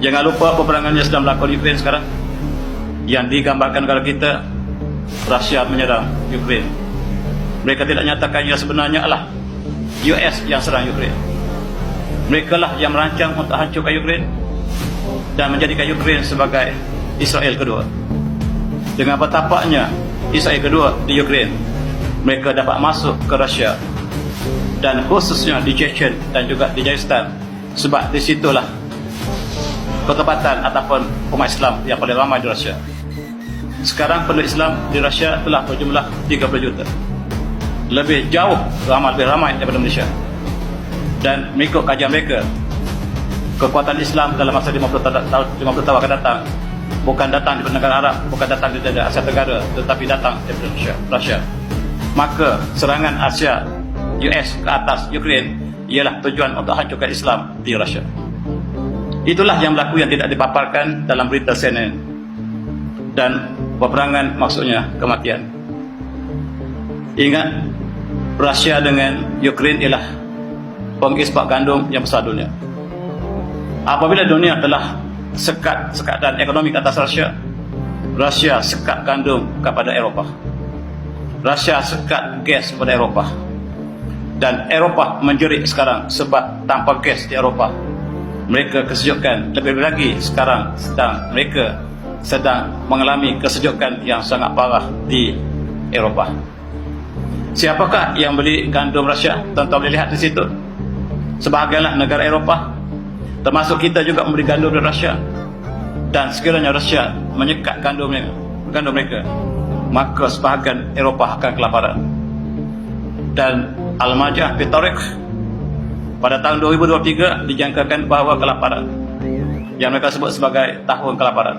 Jangan lupa peperangan yang sedang berlaku di Ukraine sekarang, yang digambarkan kepada kita Rusia menyerang Ukraine. Mereka tidak nyatakan yang sebenarnya adalah US yang serang Ukraine. Mereka lah yang merancang untuk hancurkan Ukraine dan menjadikan Ukraine sebagai Israel kedua. Dengan betapanya Israel kedua di Ukraine, mereka dapat masuk ke Rusia, dan khususnya di Chechen dan juga di Dagestan, sebab di situlah ketempatan ataupun umat Islam yang paling ramai di Rusia. Sekarang penduduk Islam di Rusia telah berjumlah 30 juta. Lebih jauh lebih ramai daripada Malaysia. Dan mengikut kajian mereka, kekuatan Islam dalam masa 50 tahun akan datang bukan datang dari negara Arab, bukan datang dari Asia Tenggara, tetapi datang dari Rusia. Maka serangan Asia US ke atas Ukraine ialah tujuan untuk hancurkan Islam di Rusia. Itulah yang berlaku yang tidak dipaparkan dalam berita CNN. Dan peperangan maksudnya kematian. Ingat, Rusia dengan Ukraine ialah pengekspor gandum yang besar dunia. Apabila dunia telah sekat dan ekonomi ke atas Rusia sekat gandum kepada Eropah. Rusia sekat gas kepada Eropah. Dan Eropah menjerit sekarang sebab tanpa gas di Eropah mereka kesejukan. Lebih lagi sekarang mereka sedang mengalami kesejukan yang sangat parah di Eropah. Siapakah yang beli gandum Rusia? Tuan-tuan boleh lihat di situ. Sebahagianlah negara Eropah, termasuk kita juga membeli gandum dari Rusia. Dan sekiranya Rusia menyekat gandum mereka, maka sebahagian Eropah akan kelaparan. Dan Al-Majah Pitarik pada tahun 2023 dijangkakan bahawa kelaparan, yang mereka sebut sebagai tahun kelaparan,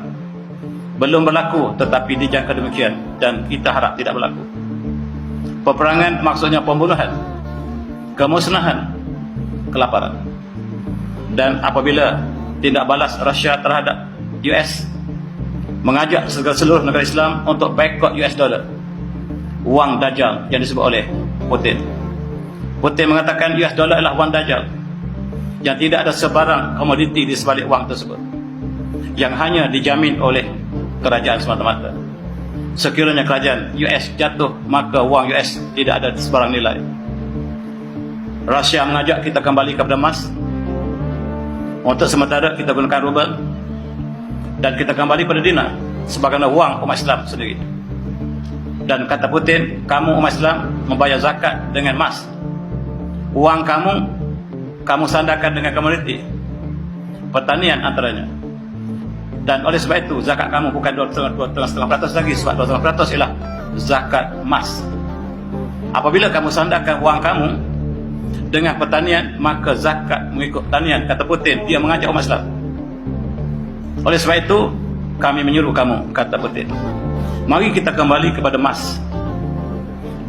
belum berlaku tetapi dijangka demikian, dan kita harap tidak berlaku. Peperangan maksudnya pembunuhan, kemusnahan, kelaparan. Dan apabila tindak balas Rusia terhadap US mengajak seluruh negara Islam untuk boikot US dollar, wang dajjal yang disebut oleh Putin. Putin mengatakan US dollar adalah wang dajjal, yang tidak ada sebarang komoditi di sebalik wang tersebut, yang hanya dijamin oleh kerajaan semata-mata. Sekiranya kerajaan US jatuh, maka wang US tidak ada sebarang nilai. Rusia mengajak kita kembali kepada emas. Untuk sementara kita gunakan rubel, dan kita kembali pada dinar sebagai wang umat Islam sendiri. Dan kata Putin, kamu umat Islam membayar zakat dengan emas. Wang kamu sandarkan dengan komoditi pertanian antaranya. Dan oleh sebab itu zakat kamu bukan 2,5% lagi, sebab 2,5% ialah zakat emas. Apabila kamu sandarkan wang kamu dengan pertanian, maka zakat mengikut pertanian. Kata Putin, dia mengajak umat Islam. Oleh sebab itu kami menyuruh kamu, kata Putin, mari kita kembali kepada emas.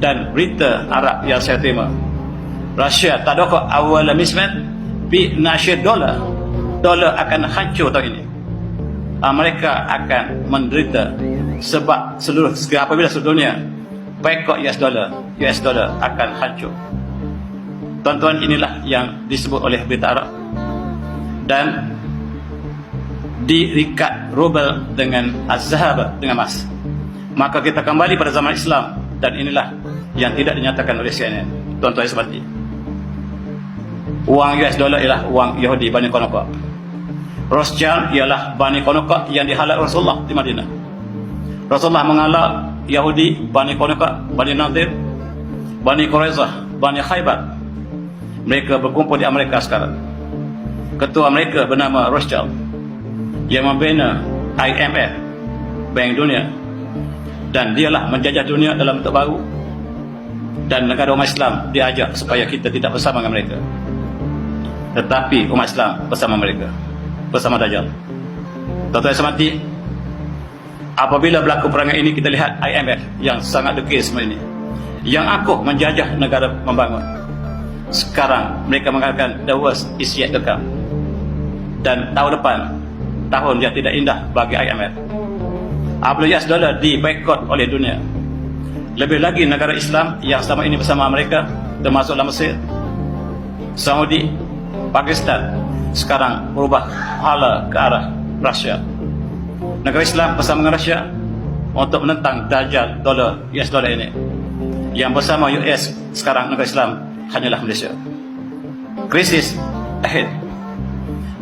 Dan berita Arab yang saya terima, Rusia tadaqqa awal mismat bi nasyid dolar akan hancur tahun ini. Mereka akan menderita sebab apabila seluruh dunia boikot US dollar akan hancur. Tuan-tuan, inilah yang disebut oleh berita Arab. Dan diikat rubel dengan az-zahab, dengan emas. Maka kita kembali pada zaman Islam, dan inilah yang tidak dinyatakan oleh CNN. Tuan-tuan sebati, wang US dollar ialah wang Yahudi Bani Qainuqa. Rothschild ialah Bani Qainuqa yang dihalal Rasulullah di Madinah. Rasulullah mengalak Yahudi Bani Qainuqa, Bani Nadir, Bani Quraizah, Bani Khaybar. Mereka berkumpul di Amerika sekarang. Ketua mereka bernama Rothschild, yang membina IMF, Bank Dunia, dan dialah menjajah dunia dalam bentuk baru. Dan negara umat Islam diajak supaya kita tidak bersama dengan mereka, tetapi umat Islam bersama mereka, bersama Dajjal. Tuan-tuan semati, apabila berlaku perangai ini, kita lihat IMF yang sangat degil semua ini, yang akuh menjajah negara membangun. Sekarang mereka mengatakan the worst is yet to come. Dan tahun depan, tahun yang tidak indah bagi IMF. Apabila US dollar diboikot oleh dunia, lebih lagi negara Islam yang selama ini bersama mereka, termasuklah Mesir, Saudi, Pakistan, sekarang berubah hala ke arah Rusia. Negara Islam bersama dengan Rusia untuk menentang dajjal dolar US dollar ini. Yang bersama US sekarang negara Islam hanyalah Malaysia. Krisis akhir.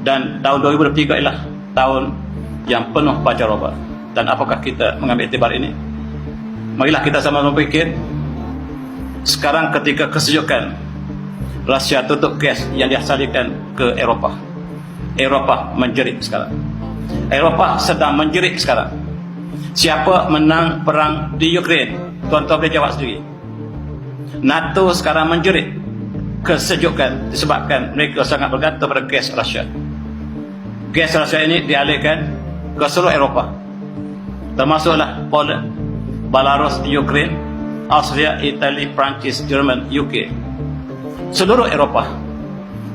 Dan tahun 2023 ialah tahun yang penuh pancaroba. Dan apakah kita mengambil iktibar ini? Marilah kita sama-sama berfikir. Sekarang ketika kesejukan, Rusia tutup gas yang dihasilkan ke Eropah. Eropah menjerit sekarang. Eropah sedang menjerit sekarang. Siapa menang perang di Ukraine? Tuan-tuan boleh jawab sendiri. NATO sekarang menjerit kesejukan disebabkan mereka sangat bergantung pada gas Rusia. Gas Rusia ini dialihkan ke seluruh Eropah, termasuklah Poland, Belarus, Ukraine, Austria, Itali, Perancis, Jerman, UK. Seluruh Eropah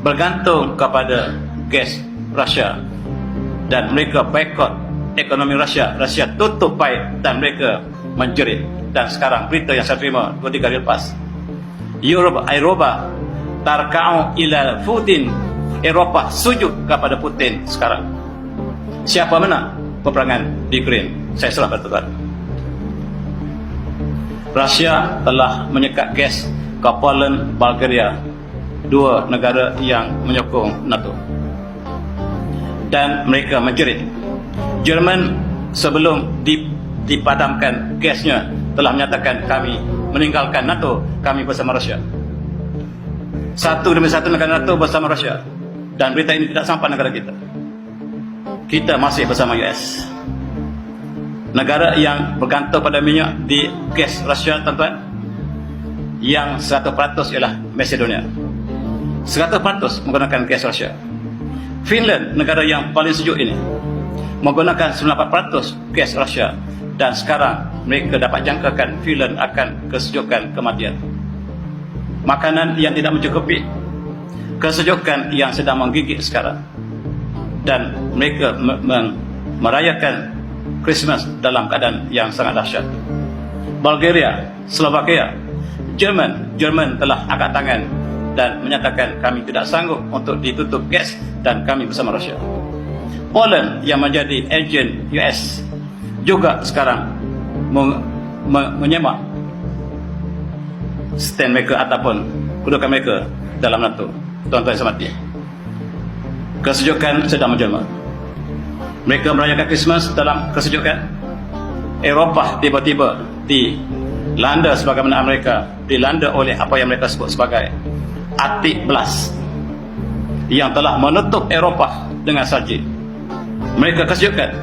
bergantung kepada gas Rusia dan mereka boikot ekonomi Rusia. Rusia tutup paip dan mereka menjerit. Dan sekarang berita yang saya terima 2-3 hari lepas, Eropa tarka'u ila Putin. Eropah sujud kepada Putin sekarang. Siapa menang peperangan di Ukraine? Saya serah pada Tuhan. Rusia telah menyekat gas ke Poland, Bulgaria, dua negara yang menyokong NATO. Dan mereka menjerit. Jerman sebelum dipadamkan gasnya telah menyatakan kami meninggalkan NATO, kami bersama Rusia. Satu demi satu negara NATO bersama Rusia. Dan berita ini tidak sampai negara kita. Kita masih bersama US. Negara yang bergantung pada minyak di gas Rusia, tuan-tuan, yang 100% ialah Macedonia. 100% menggunakan gas Rusia. Finland, negara yang paling sejuk ini, menggunakan 94% gas Rusia. Dan sekarang mereka dapat jangkakan Finland akan kesejukan kematian. Makanan yang tidak mencukupi, kesejukan yang sedang menggigit sekarang. Dan mereka merayakan Christmas dalam keadaan yang sangat dahsyat. Bulgaria, Slovakia, Jerman telah angkat tangan dan menyatakan kami tidak sanggup untuk ditutup gas dan kami bersama Rusia. Poland yang menjadi agen US juga sekarang menyemak stand mereka ataupun kedudukan mereka dalam NATO. Tuan-tuan yang hormati, kesejukan sedang menjelma. Mereka merayakan Christmas dalam kesejukan. Eropah tiba-tiba dilanda sebagaimana Amerika dilanda oleh apa yang mereka sebut sebagai Arctic Blast yang telah menutup Eropah dengan salji. Mereka kesejukan,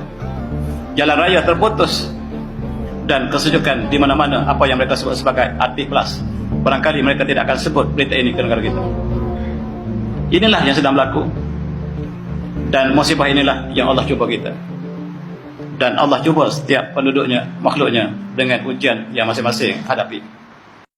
jalan raya terputus dan kesejukan di mana-mana apa yang mereka sebut sebagai Arctic Blast. Barangkali mereka tidak akan sebut berita ini ke negara kita. Inilah yang sedang berlaku. Dan musibah inilah yang Allah cuba kita. Dan Allah cuba setiap penduduknya, makhluknya dengan ujian yang masing-masing hadapi.